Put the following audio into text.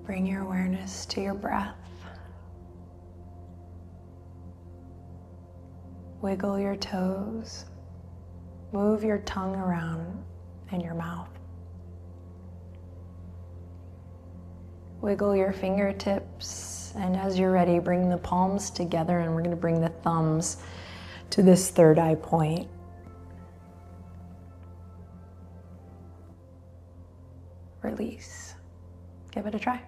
Bring your awareness to your breath. Wiggle your toes. Move your tongue around in your mouth. Wiggle your fingertips, and as you're ready, bring the palms together, and we're going to bring the thumbs to this third eye point. Release. Give it a try.